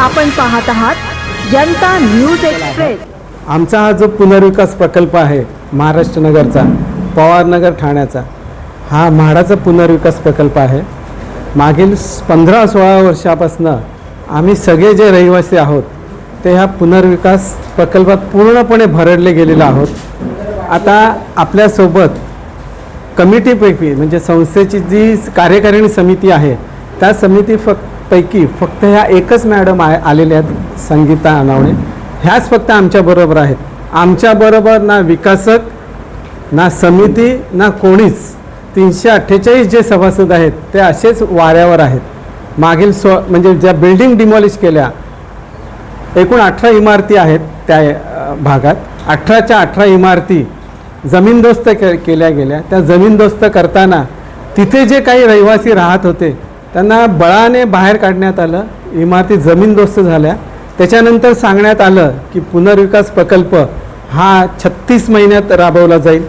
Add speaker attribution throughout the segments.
Speaker 1: आपण पाहत आहात जनता न्यूज एक्सप्रेस।
Speaker 2: आमचा हा जो पुनर्विकास प्रकल्प आहे महाराष्ट्र नगरचा, पवारनगर ठाण्याचा, हा म्हाडाचा पुनर्विकास प्रकल्प आहे। मागील 15-16 वर्षापासून आम्ही सगळे जे रहिवासी आहोत ते ह्या पुनर्विकास प्रकल्पात पूर्णपणे भरडले गेलेले आहोत। आता आपल्यासोबत कमिटीपैकी म्हणजे संस्थेची जी कार्यकारिणी समिती आहे त्या समिती पैकी फक्त ह्या एकच मॅडम आलेल्या आहेत, संगीता अनावणे, ह्याच फक्त आमच्याबरोबर आहेत। आमच्याबरोबर ना विकासक ना समिती ना कोणीच। 348 जे सभासद आहेत ते असेच वाऱ्यावर आहेत। मागील म्हणजे ज्या बिल्डिंग डिमॉलिश केल्या, एकूण 18 इमारती आहेत त्या भागात, 18च्या 18 इमारती जमीनदोस्त केल्या गेल्या। त्या जमीनदोस्त करताना तिथे जे काही रहिवासी राहत होते त्यांना बळाने बाहेर काढण्यात आलं, इमारती जमीनदोस्त झाल्या। त्याच्यानंतर सांगण्यात आलं की पुनर्विकास प्रकल्प हा 36 महिन्यात राबवला जाईल।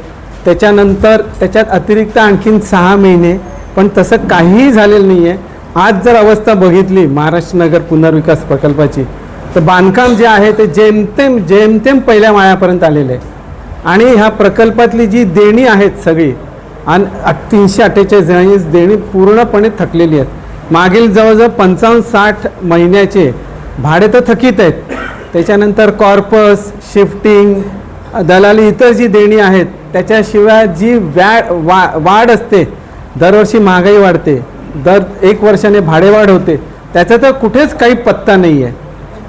Speaker 2: त्याच्यानंतर त्याच्यात अतिरिक्त आणखीन 6 महिने, पण तसं काहीही झालेलं नाही आहे। आज जर अवस्था बघितली महाराष्ट्र नगर पुनर्विकास प्रकल्पाची तर बांधकाम जे आहे ते जेमतेम पहिल्या माळ्यापर्यंत आलेलं आहे। आणि ह्या प्रकल्पातली जी देणी आहेत सगळी आणि 348 देणी पूर्णपणे थकलेली आहेत। मागील जवळजवळ 55-60 महिन्याचे भाडे तर थकीत आहेत। त्याच्यानंतर कॉर्पस, शिफ्टिंग, दलाली, इतर जी देणी आहेत त्याच्याशिवाय जी वाढ असते, दरवर्षी महागाई वाढते, दर 1 वर्षाने भाडेवाढ होते, त्याचा तर कुठेच काही पत्ता नाही आहे।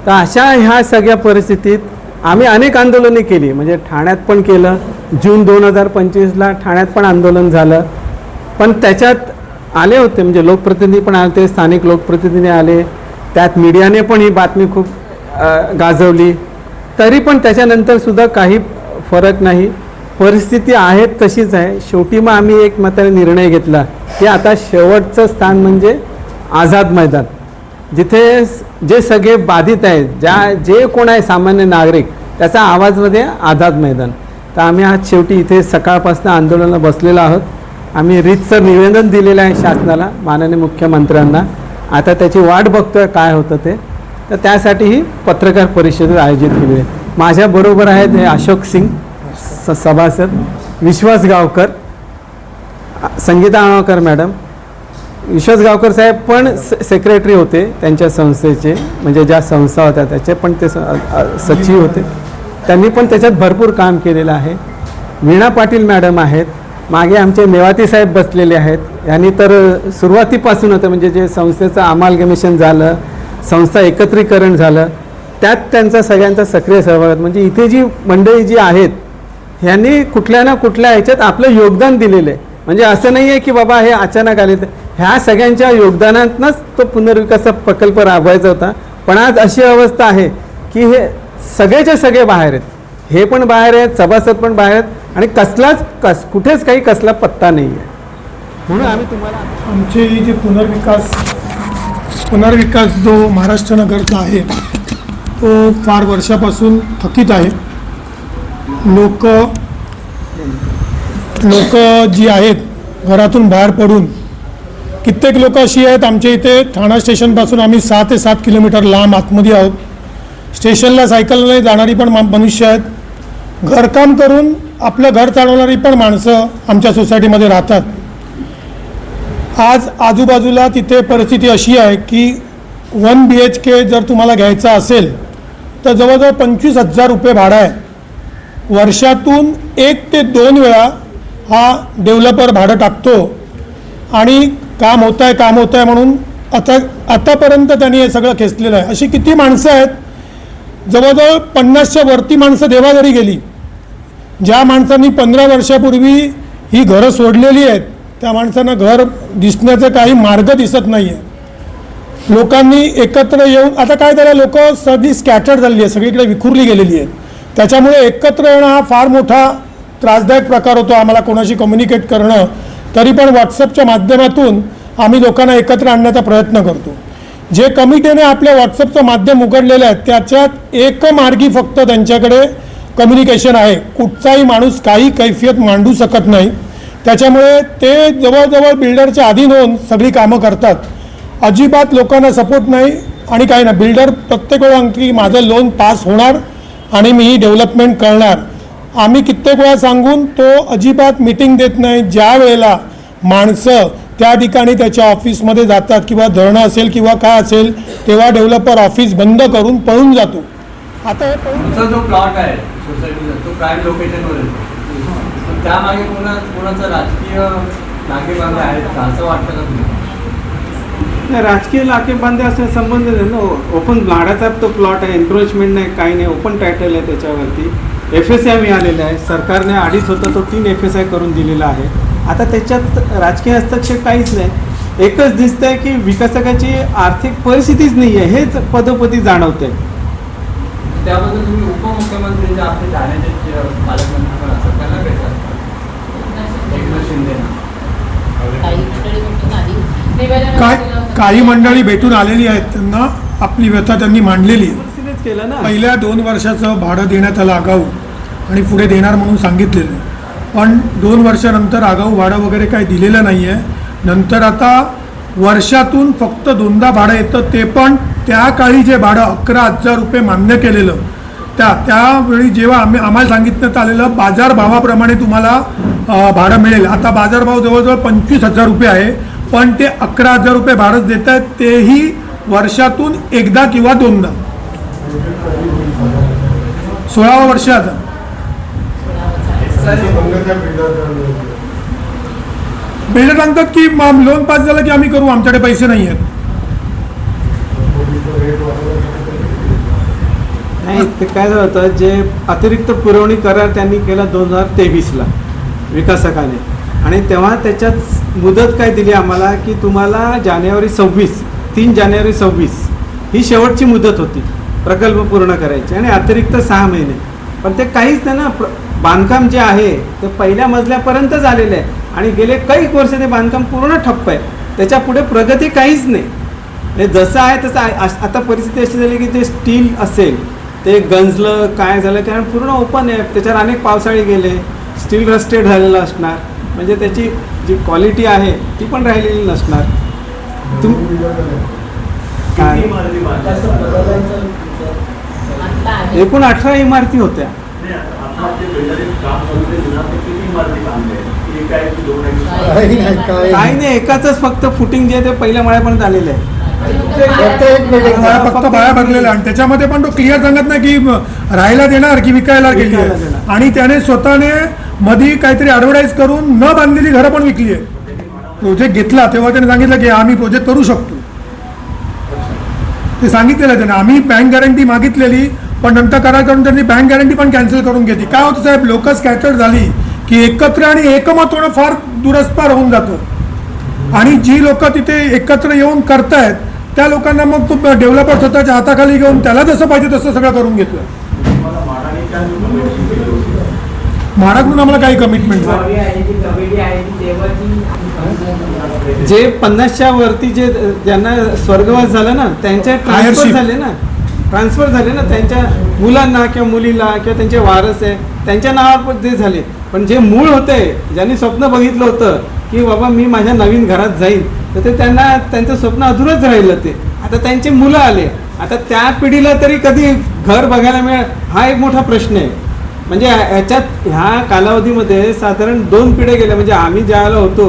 Speaker 2: तर अशा ह्या सगळ्या परिस्थितीत आम्ही अनेक आंदोलने केली, म्हणजे ठाण्यात पण केलं, जून 2025ला ठाण्यात पण आंदोलन झालं। पण त्याच्यात आले होते म्हणजे लोकप्रतिनिधी पण आले होते, स्थानिक लोकप्रतिनिधी आले, त्यात मीडियाने पण ही बातमी खूप गाजवली, तरी पण त्याच्यानंतर सुद्धा काही फरक नाही। परिस्थिती आहे तशीच आहे। शेवटी मग आम्ही एक मताने निर्णय घेतला की आता शेवटचं स्थान म्हणजे आझाद मैदान, जिथे जे सगळे बाधित आहेत, जे कोण आहे सामान्य नागरिक त्याचा आवाजमध्ये आझाद मैदान। तर आम्ही आज शेवटी इथे सकाळपासून आंदोलनाला बसलेलो आहोत। आम्ही रीतसर निवेदन दिलेलं आहे शासनाला, माननीय मुख्यमंत्र्यांना। आता त्याची वाट बघतोय काय होतं ते। तर त्यासाठी ही पत्रकार परिषद आयोजित केली आहे। माझ्याबरोबर आहेत हे अशोक सिंग सभासद, विश्वास गावकर, संगीता अनावकर मॅडम, विश्वास गावकर साहेब पण सेक्रेटरी होते त्यांच्या संस्थेचे, म्हणजे ज्या संस्था होत्या त्याचे पण ते सचिव होते, त्यांनी पण त्याच्यात भरपूर काम केलेलं आहे। वीणा पाटील मॅडम आहेत, मागे आमचे मेवाती साहेब बसलेले आहेत। यांनी तर सुरुवातीपासून होतं, म्हणजे जे संस्थेचं अमालगमेशन झालं, संस्था एकत्रीकरण झालं, त्यात त्यांचा सगळ्यांचा सक्रिय सहभाग। म्हणजे इथे जी मंडळी जी आहेत ह्यांनी कुठल्या ना कुठल्या ह्याच्यात आपलं योगदान दिलेलं आहे। म्हणजे असं नाही आहे की बाबा हे अचानक आले, तर ह्या सगळ्यांच्या योगदानातूनच तो पुनर्विकास प्रकल्प राबवायचा होता। पण आज अशी अवस्था आहे की हे सगळेचे सगळे बाहेर आहेत, हे पण बाहेर आहेत, सभासद पण बाहेर आहेत, आणि कुठेच काही कसला पत्ता नाही आहे। म्हणून आम्ही तुम्हाला
Speaker 3: आमचे जे पुनर्विकास जो महाराष्ट्र नगरचा आहे तो फार वर्षापासून थकीत आहे। लोक जी आहेत घरातून बाहेर पडून, कित्येक लोक अशी आहेत आमच्या इथे ठाणा स्टेशनपासून आम्ही 6 ते 7 किलोमीटर लांब आतमध्ये आहोत। स्टेशनला सायकलने जाणारी पण मनुष्य आहेत, घरकाम करून आपलं घर चालवणारी पण माणसं आमच्या सोसायटीमध्ये राहतात। आज आजूबाजूला तिथे परिस्थिती अशी आहे की 1 BHK जर तुम्हाला घ्यायचा असेल तर जवळजवळ 25,000 रुपये भाडं आहे। वर्षातून 1 ते 2 वेळा हा डेव्हलपर भाडं टाकतो आणि काम होत आहे म्हणून आतापर्यंत त्यांनी हे सगळं खेचलेलं आहे। अशी किती माणसं आहेत, जवळजवळ 50च्या वरती माणसं देवाघरी गेली। ज्या माणसांनी 15 वर्षापूर्वी ही घरं सोडलेली आहेत त्या माणसांना घर दिसण्याचा काही मार्ग दिसत नाही आहे। लोकांनी एकत्र येऊन, आता काय झालं, लोक सगळी स्कॅटर्ड झालेली आहे, सगळीकडे विखुरली गेलेली आहेत, त्याच्यामुळे एकत्र येणं हा फार मोठा त्रासदायक प्रकार होतो आम्हाला कोणाशी कम्युनिकेट करणं। तरी पण व्हॉट्सअपच्या माध्यमातून आम्ही लोकांना एकत्र आणण्याचा प्रयत्न करतो। जे कमिटीने आपल्या व्हॉट्सअपचं माध्यम उघडलेलं आहे त्याच्यात एकमार्गी फक्त त्यांच्याकडे कम्युनिकेशन आहे, कुठचाही माणूस काही कैफियत मांडू शकत नाही। त्याच्यामुळे ते जवळजवळ बिल्डरच्या अधीन होऊन सगळी कामं करतात, अजिबात लोकांना सपोर्ट नाही। आणि काय ना बिल्डर प्रत्येक वेळा सांगतो की माझं लोन पास होणार आणि मी ही डेव्हलपमेंट करणार. आम्ही कित्येक वेळा सांगून तो अजिबात मीटिंग देत नाही. ज्या वेळेला माणसं त्या ठिकाणी त्याच्या ऑफिसमध्ये जातात किंवा धरणं असेल किंवा काय असेल तेव्हा डेव्हलपर ऑफिस बंद करून पळून जातो. आता हे
Speaker 4: तुमचा जो प्लॉट आहे सोसायटीचा तो प्राईम लोकेशनवर येतो, पण त्यामागे कोणाचा राजकीय नाकेबांधे आहेत का असं वाटतं का तुम्हाला?
Speaker 2: नाही, राजकीय लाकेबांधे असणे संबंध नाही ना. ओपन म्हाडाचा तो प्लॉट आहे, एन्क्रोचमेंट नाही, काही नाही, ओपन टायटल आहे त्याच्यावरती. FSI मिळालेला आहे, सरकारने 2.5 होता तो 3 FSI करून दिलेला आहे. आता त्याच्यात राजकीय हस्तक्षेप काहीच नाही. एकच दिसतंय की विकासकाची आर्थिक परिस्थितीच नाही आहे, हेच पदोपदी जाणवतंय.
Speaker 4: त्याबद्दल तुम्ही उपमुख्यमंत्री जे आपले ठाण्याचे जे पालकमंत्री पण असतात त्यांना भेटतात एकनाथ शिंदेना?
Speaker 3: काही मंडळी भेटून आलेली आहेत, त्यांना आपली व्यथा त्यांनी मांडलेली आहे.
Speaker 2: परिस्थितीच केलं ना.
Speaker 3: पहिल्या 2 वर्षाचं भाडं देण्यात आलं आगाऊ आणि पुढे देणार म्हणून सांगितलेलं, पण 2 वर्षानंतर आगाऊ भाडं वगैरे काही दिलेलं नाही आहे. नंतर आता वर्षातून फक्त 2दा भाडं येतं, ते पण त्या काळी जे भाडं 11,000 रुपये मान्य केलेलं त्यावेळी जेव्हा आम्हाला सांगितण्यात आलेलं बाजारभावाप्रमाणे तुम्हाला भाडं मिळेल. आता बाजारभाव जवळजवळ 25,000 रुपये आहे, पण ते 11,000 रुपये भाडंच देत आहेत, तेही वर्षातून 1दा किंवा 2दा. 16वं वर्ष आता. बिल्डर सांगतात की लोन पास झालं की आम्ही करू, आमच्याकडे पैसे नाही आहेत.
Speaker 2: नाही, ते काय झालं होतं, जे अतिरिक्त पुरवणी करार त्यांनी केला 2023ला विकासकाने, आणि तेव्हा त्याच्यात मुदत काय दिली आम्हाला की तुम्हाला 3 जानेवारी 26 ही शेवटची मुदत होती प्रकल्प पूर्ण करायची, आणि अतिरिक्त 6 महिने. पण ते काहीच नाही ना. बांधकाम जे आहे ते पहिल्या मजल्यापर्यंत झालेलं आहे आणि गेले काही वर्ष ते बांधकाम पूर्ण ठप्प आहे. त्याच्या पुढे प्रगती काहीच नाही. हे जसं आहे तसं आहे. आता परिस्थिती अशी झाली की ते स्टील असेल ते गंजलं, काय झालं, कारण पूर्ण ओपन आहे, त्याच्यावर अनेक पावसाळे गेले, स्टील रस्टेड झालेलं असणार, म्हणजे त्याची जी क्वालिटी आहे ती पण राहिलेली नसणार. काय एकूण 18 इमारती होत्या. काही नाही, एकाच फक्त फुटिंग जे आहे ते पहिल्या माळ्यापर्यंत आलेलं आहे.
Speaker 3: फक्त बाया भरलेला, आणि त्याच्यामध्ये पण तो क्लिअर सांगत नाही की राहायला देणार की विकायला गेली आहे. आणि त्याने स्वतःने मध्ये काहीतरी ॲडव्हर्टाईज करून न बांधलेली घरं पण विकली आहे. प्रोजेक्ट घेतला तेव्हा त्याने सांगितलं की आम्ही प्रोजेक्ट करू शकतो, ते सांगितलेलं त्याने. आम्ही बँक गॅरंटी मागितलेली, पण नंतर करार करून त्यांनी बँक गॅरंटी पण कॅन्सल करून घेतली. काय होतं साहेब, लोक स्कॅटर्ड झाली की एकत्र आणि एकमत होणं फार दुरस्पार होऊन जातं. आणि जी लोक तिथे एकत्र येऊन करतायत त्या लोकांना मग तो डेव्हलपर स्वतःच्या हाताखाली घेऊन त्याला जसं पाहिजे तसं सगळं करून घेतलं. म्हाडाकडून आम्हाला काही कमिटमेंट नाही.
Speaker 2: जे 50च्या वरती जे ज्यांना स्वर्गवास झाला ना, त्यांच्या ट्रान्सफर झाले ना त्यांच्या मुलांना किंवा मुलीला किंवा त्यांचे वारस आहे त्यांच्या नावावर ते झाले. पण जे मूळ होते, ज्यांनी स्वप्न बघितलं होतं की बाबा मी माझ्या नवीन घरात जाईन, तर ते त्यांना त्यांचं स्वप्न अधुरच राहिलं. ते आता त्यांचे मुलं आले, आता त्या पिढीला तरी कधी घर बघायला मिळेल हा एक मोठा प्रश्न आहे. म्हणजे ह्याच्यात ह्या कालावधीमध्ये साधारण 2 पिढ्या गेल्या. म्हणजे आम्ही ज्यावेळेला होतो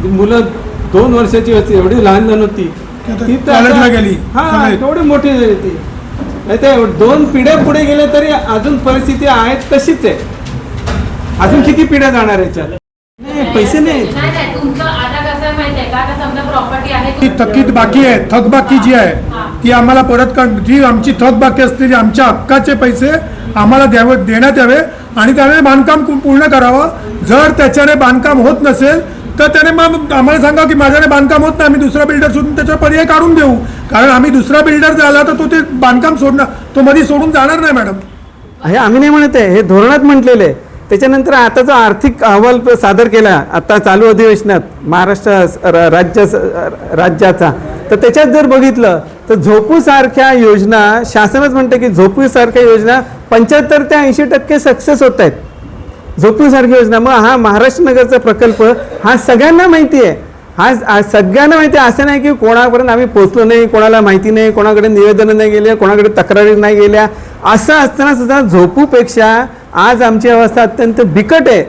Speaker 2: मुलं 2 वर्षाची होती, एवढी लहान होती ती तर
Speaker 3: गेली.
Speaker 2: हा एवढी मोठी झाली ती. ते 2 पिढ्या पुढे गेल्या तरी अजून परिस्थिती आहे तशीच आहे. अजून किती पिढ्या जाणार याच्यात? नाही, पैसे नाही.
Speaker 3: ती थकीत बाकी आहे, थकबाकी जी आहे ती आम्हाला परत जी आमची थकबाकी असलेली आमच्या हक्काचे पैसे आम्हाला देण्यात यावे आणि त्याने बांधकाम पूर्ण करावं. जर त्याच्याने बांधकाम होत नसेल तर त्याने मग आम्हाला सांगा की माझ्याने बांधकाम होत नाही, आम्ही दुसरा बिल्डर शोधून त्याचा पर्याय काढून देऊ. कारण आम्ही दुसरा बिल्डर झाला तर तो ते बांधकाम सोडणार, तो मध्ये सोडून जाणार नाही. मॅडम,
Speaker 2: हे आम्ही नाही म्हणत आहे, हे धोरणात म्हटलेलं आहे. त्याच्यानंतर आता जो आर्थिक अहवाल सादर केला आता चालू अधिवेशनात महाराष्ट्र राज्याचा, तर त्याच्यात जर बघितलं तर झोपूसारख्या योजना, शासनच म्हणते की झोपूसारख्या योजना 75 ते 80% सक्सेस होत आहेत. झोपूसारखी योजना. मग हा महाराष्ट्र नगरचा प्रकल्प हा सगळ्यांना माहिती आहे. हा सगळ्यांना माहिती आहे. असं नाही की कोणापर्यंत आम्ही पोचलो नाही, कोणाला माहिती नाही, कोणाकडे निवेदनं नाही गेले, कोणाकडे तक्रारी नाही गेल्या. असं असताना सुद्धा झोपूपेक्षा आज आमची अवस्था अत्यंत बिकट आहे.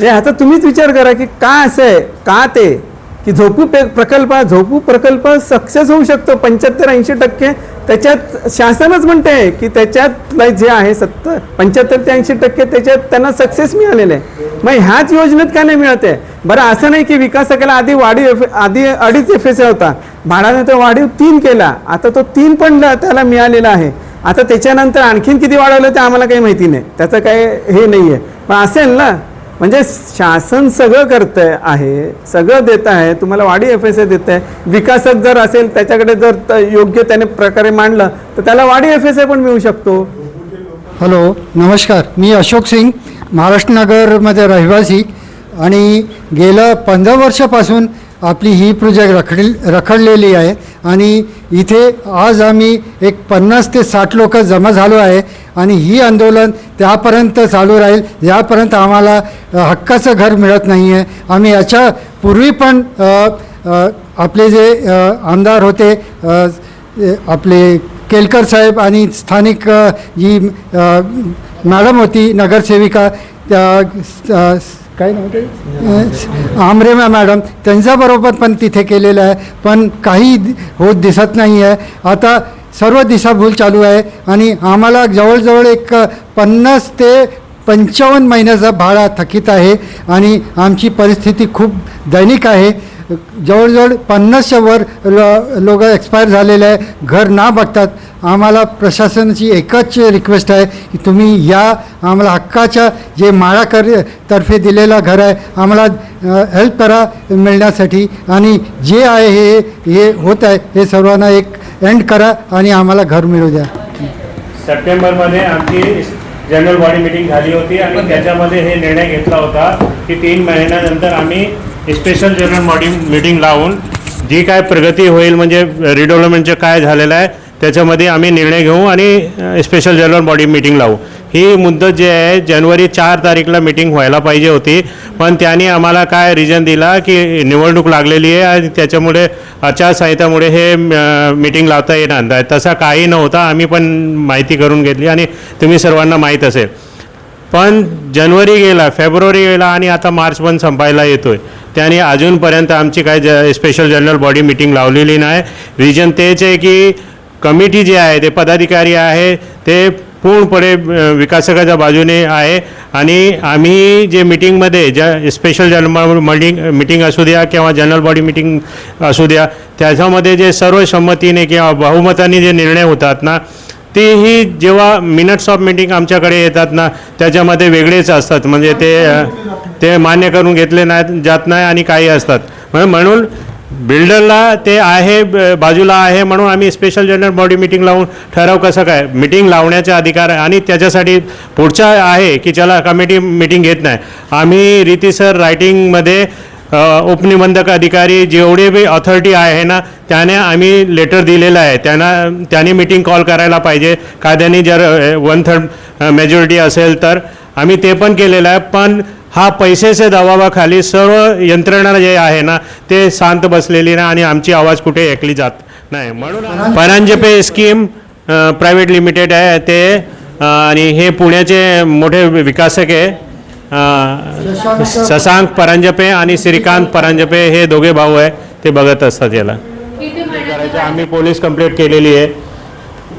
Speaker 2: ह्याचा तुम्हीच विचार करा की का असं आहे, का ते की झोपू प्रकल्प सक्सेस होऊ शकतो 75-80%. त्याच्यात शासनच म्हणते की त्याच्यात जे आहे 75 ते 80% त्याच्यात त्यांना सक्सेस मिळालेलं आहे. मग ह्याच योजनेत का नाही मिळत आहे? बरं, असं नाही की विकासकाला आधी 2.5 FSA होता, भाडाने तो वाढीव 3 केला, आता तो 3 पण त्याला मिळालेला आहे. आता त्याच्यानंतर आणखीन किती वाढवलं ते आम्हाला काही माहिती नाही, त्याचं काय हे नाही आहे. पण असेल ना, म्हणजे शासन सगळं करतं आहे, सगळं देत आहे, तुम्हाला वाढीव FSA देत आहे. विकासक जर असेल त्याच्याकडे जर योग्य त्याने प्रकारे मांडलं तर त्याला वाढीव FSA पण मिळू शकतो.
Speaker 5: हॅलो, नमस्कार. मी अशोक सिंग, महाराष्ट्र नगरमध्ये रहिवासी, आणि गेलं 15 वर्षापासून आपली ही प्रोजेक्ट रखडलेली आहे. आणि इथे आज आम्ही एक 50 ते 60 लोक जमा झालो आहे. आणि ही आंदोलन त्यापर्यंत चालू राहील ज्यापर्यंत आम्हाला हक्काचं घर मिळत नाही आहे. आम्ही याच्या पूर्वी पण आपले जे आमदार होते, आपले केलकर साहेब, आणि स्थानिक जी मॅडम होती नगरसेविका, काय नव्हते आमरे मॅडम, त्यांच्याबरोबर पण तिथे केलेलं आहे, पण काही होत दिसत नाही आहे. आता सर्व दिशाभूल चालू आहे. आणि आम्हाला जवळजवळ एक 50 ते 55 महिन्याचा भाडा थकीत आहे. आणि आमची परिस्थिती खूप दैनिक आहे. जवळजवळ 50च्या वर लोक एक्सपायर झालेले आहे, घर ना बघतात. आम्हाला प्रशासनाची एकच रिक्वेस्ट आहे की तुम्ही या, आम्हाला हक्काच्या जे तर्फे दिलेला घर आहे आम्हाला हेल्प करा मिळण्यासाठी. आणि जे आहे हे होत आहे हे सर्वांना एक एंड करा आणि आम्हाला घर मिळू द्या.
Speaker 6: सप्टेंबरमध्ये आमची जनरल बॉडी मीटिंग झाली होती आणि त्याच्यामध्ये हे निर्णय घेतला होता की 3 महिन्यानंतर आम्ही स्पेशल जनरल बॉडी मीटिंग लावून जी काय प्रगती होईल, म्हणजे रिडेव्हलपमेंटचं काय झालेलं आहे त्याच्यामध्ये आम्ही निर्णय घेऊ आणि स्पेशल जनरल बॉडी मीटिंग लावू. ही मुद्दत जी आहे जानेवारी 4 तारीखला मीटिंग व्हायला पाहिजे होती, पण त्यांनी आम्हाला काय रिजन दिला की निवडणूक लागलेली आहे आणि त्याच्यामुळे आचारसंहितामुळे हे मीटिंग लावता येणार नाही. तसा काही नव्हता, आम्ही पण माहिती करून घेतली आणि तुम्ही सर्वांना माहीत असेल. पण जानेवारी गेला, फेब्रुवारी गेला आणि आता मार्च पण संपायला येतो आहे. त्याने अजूनपर्यंत आमची काय स्पेशल जनरल बॉडी मीटिंग लावलेली नाही. रिजन तेच आहे की कमिटी जे आहे ते पदाधिकारी आहे ते पूर्णपणे विकासकाच्या बाजूने आहे. आणि आम्ही जे मीटिंगमध्ये स्पेशल जनरल मीटिंग असू द्या किंवा जनरल बॉडी मीटिंग असू द्या, त्याच्यामध्ये जे सर्वसंमतीने किंवा बहुमताने जे निर्णय होतात ना, तेही जेव्हा मिनिट्स ऑफ मीटिंग आमच्याकडे येतात ना त्याच्यामध्ये वेगळेच असतात. म्हणजे ते मान्य करून घेतले नाही जात नाही आणि काही असतात. म्हणून बिल्डरला ते आहे बाजूला आहे म्हणून आम्ही स्पेशल जनरल बॉडी मीटिंग लावून ठराव कसं काय मीटिंग लावण्याचा अधिकार आहे. आणि त्याच्यासाठी पुढचा आहे की चला कमिटी मीटिंग घेत नाही. आम्ही रीतीसर रायटिंगमध्ये उपनिबंधक अधिकारी जेवढे बी ऑथॉरिटी आहे ना त्याने आम्ही लेटर दिलेलं आहे. त्याने मीटिंग कॉल करायला पाहिजे. कायद्याने जर 1/3 मेजॉरिटी असेल तर आम्ही ते पण केलेलं आहे. पण हा पैशाच्या दबावाखाली सर्व यंत्रणा जे आहे ना ते शांत बसलेली नाही आणि आमची आवाज कुठे ऐकली जात नाही. म्हणून परांजपे स्कीम प्रायव्हेट लिमिटेड आहे ते, आणि हे पुण्याचे मोठे विकासक आहे. शशांक परांजपे आणि श्रीकांत परांजपे हे दोघे भाऊ आहे, ते बघत असतात याला. करायचं आम्ही पोलीस कंप्लेंट केलेली आहे.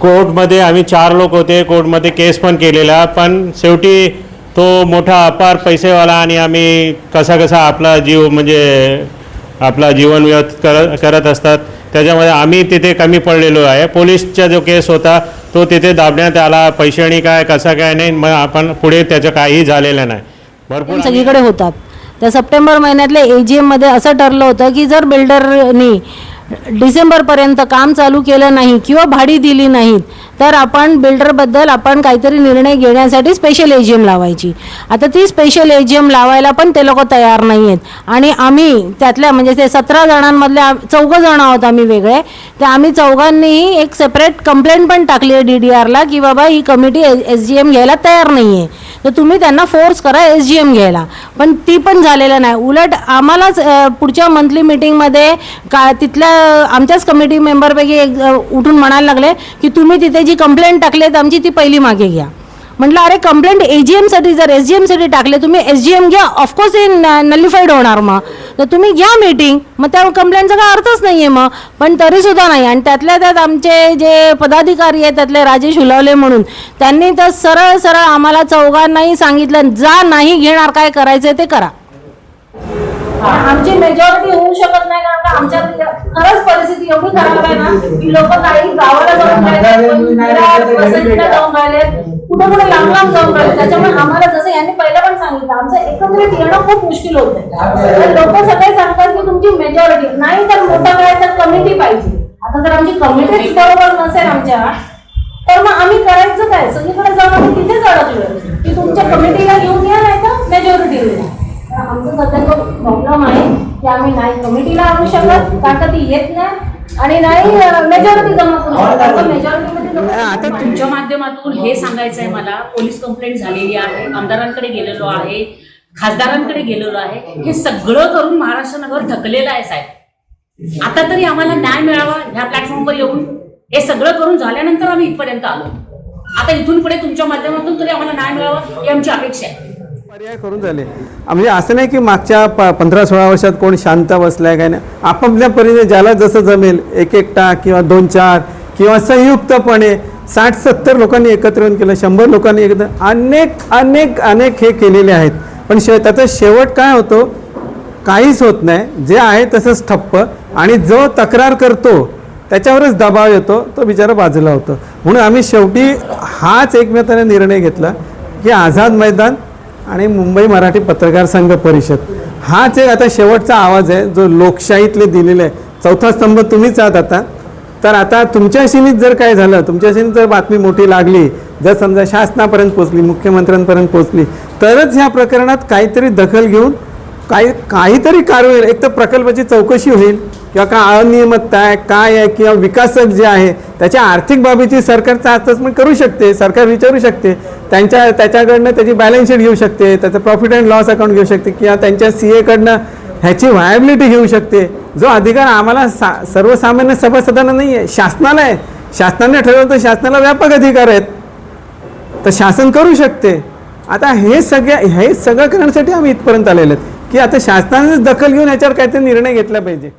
Speaker 6: कोर्टमध्ये आम्ही 4 लोक होते, कोर्टमध्ये केस पण केलेला. पण शेवटी तो मोठा अपार पैसेवाला आणि आम्ही कसा आपला जीव म्हणजे आपला जीवन व्यवस्थित करत असतात त्याच्यामध्ये आम्ही तिथे कमी पडलेलो आहे. पोलीसचा जो केस होता तो तिथे दाबण्यात आला. पैसे आणि काय कसा काय नाही, मग आपण पुढे त्याचं काहीही झालेलं नाही. भरपूर
Speaker 7: सगळीकडे होतात. तर सप्टेंबर महिन्यातल्या AGMमध्ये असं ठरलं होतं की जर बिल्डरनी डिसेंबरपर्यंत काम चालू केलं नाही किंवा भाडी दिली नाहीत तर आपण बिल्डरबद्दल आपण काहीतरी निर्णय घेण्यासाठी स्पेशल AGM लावायची. आता ती स्पेशल AGM लावायला पण ते लोक तयार नाही आहेत. आणि आम्ही त्यातल्या म्हणजे ते 17 जणांमधल्या 4 जण आहोत आम्ही वेगळे. तर आम्ही 4घांनीही एक सेपरेट कंप्लेंट पण टाकली आहे DDRला की बाबा ही कमिटी SGM घ्यायला तयार नाही आहे. तर तुम्ही त्यांना फोर्स करा SGM घ्यायला. पण ती पण झालेलं नाही. उलट आम्हालाच पुढच्या मंथली मीटिंगमध्ये तिथल्या आमच्याच कमिटी मेंबरपैकी एक उठून म्हणायला लागले की तुम्ही तिथे जी कंप्लेंट टाकलेत आमची ती पहिली मागे घ्या. म्हटलं अरे कंप्लेंट AGMसाठी जर SGMसाठी टाकले तुम्ही SGM घ्या, ऑफकोर्स हे नलिफाईड होणार. मग तर तुम्ही घ्या मीटिंग, मग त्या कंप्लेंटचा काय अर्थच नाही आहे मग. पण तरीसुद्धा नाही. आणि त्यातल्या त्यात आमचे जे पदाधिकारी आहेत त्यातले राजेश हुलावले म्हणून, त्यांनी तर सरळ सरळ आम्हाला चौघांनाही सांगितलं जा, नाही घेणार, काय करायचं ते करा. आमची मेजॉरिटी होऊ शकत नाही कारण का आमच्या खरंच परिस्थिती एवढी खराब आहे ना की लोक काही गावाला जाऊन राहिले, जाऊन राहिले, कुठे कुठे लांब लांब जाऊन राहिले. त्याच्यामुळे आम्हाला जसं यांनी पहिलं पण सांगितलं आमचं एकत्रित येणं खूप मुश्किल होतं. लोक सगळे सांगतात की तुमची मेजॉरिटी नाही तर मोठं काय तर कमिटी पाहिजे. आता जर आमची कमिटीच बरोबर नसेल आमच्या, तर मग आम्ही करायचं काय? सगळीकडे जाऊन आम्ही तिथेच अडकलो की तुमच्या कमिटीला घेऊन या नाही तर मेजॉरिटी घेऊन. आमचा सध्या तो प्रॉब्लेम आहे की आम्ही नाही कमिटीला आणू शकत कारण का ती येत नाही आणि नाही मेजॉरिटी जमा करू शकत. मेजॉरिटीमध्ये
Speaker 8: तुमच्या माध्यमातून हे सांगायचं आहे मला, पोलीस कंप्लेंट झालेली आहे, आमदारांकडे गेलेलो आहे, खासदारांकडे गेलेलो आहे, हे सगळं करून महाराष्ट्र नगर थकलेलं आहे साहेब. आता तरी आम्हाला न्याय मिळावा ह्या प्लॅटफॉर्मवर येऊन. हे सगळं करून झाल्यानंतर आम्ही इथपर्यंत आलो. आता इथून पुढे तुमच्या माध्यमातून तरी आम्हाला न्याय मिळावा ही आमची अपेक्षा आहे.
Speaker 2: पर्याय करून झाले. म्हणजे असं नाही की मागच्या 15-16 वर्षात कोण शांत बसलाय काय नाही. आपापल्या परीने ज्याला जसं जमेल एकटा किंवा 2-4 किंवा संयुक्तपणे 60-70 लोकांनी एकत्र येऊन केलं, 100 लोकांनी एकत्र अनेक अनेक अनेक हे केलेले आहेत. पण त्याचा शेवट काय होतो? काहीच होत नाही. जे आहे तसंच ठप्प. आणि जो तक्रार करतो त्याच्यावरच दबाव येतो, तो बिचारा बाजूला होतो. म्हणून आम्ही शेवटी हाच एकमेकाने निर्णय घेतला की आझाद मैदान आणि मुंबई मराठी पत्रकार संघ परिषद हाच एक आता शेवटचा आवाज आहे जो लोकशाहीतले दिलेले आहे. चौथा स्तंभ तुम्हीच आहात आता. तर आता तुमच्याशीच जर काय झालं, तुमच्याशी जर बातमी मोठी लागली, जर समजा शासनापर्यंत पोचली, मुख्यमंत्र्यांपर्यंत पोचली, तरच ह्या प्रकरणात काहीतरी दखल घेऊन काहीतरी कारवाई, एक तर प्रकल्पाची चौकशी होईल किंवा काय अनियमितता आहे काय आहे किंवा विकासक जे आहे त्याच्या आर्थिक बाबीची सरकारचा हस्तक्षेप करू शकते, सरकार विचारू शकते, त्याच्याकडनं त्याची बॅलन्स शीट घेऊ शकते, त्याचं प्रॉफिट अँड लॉस अकाउंट घेऊ शकते किंवा त्यांच्या CA कडनं ह्याची व्हायबिलिटी घेऊ शकते. जो अधिकार आम्हाला सर्वसामान्य सभासदांना नाही आहे, शासनाला आहे. शासनाने ठरवलं तर शासनाला व्यापक अधिकार आहेत, तर शासन करू शकते. आता हे सगळं करण्यासाठी आम्ही इथपर्यंत आलेलो आहेत की आता शासनानेच दखल घेऊन याच्यावर काहीतरी निर्णय घेतला पाहिजे.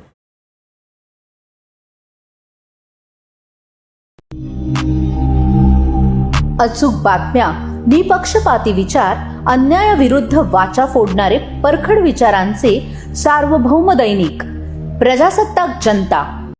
Speaker 9: अचूक बातम्या, निपक्षपाती विचार, अन्यायाविरुद्ध वाचा फोडणारे परखड विचारांचे सार्वभौम दैनिक प्रजासत्ताक जनता.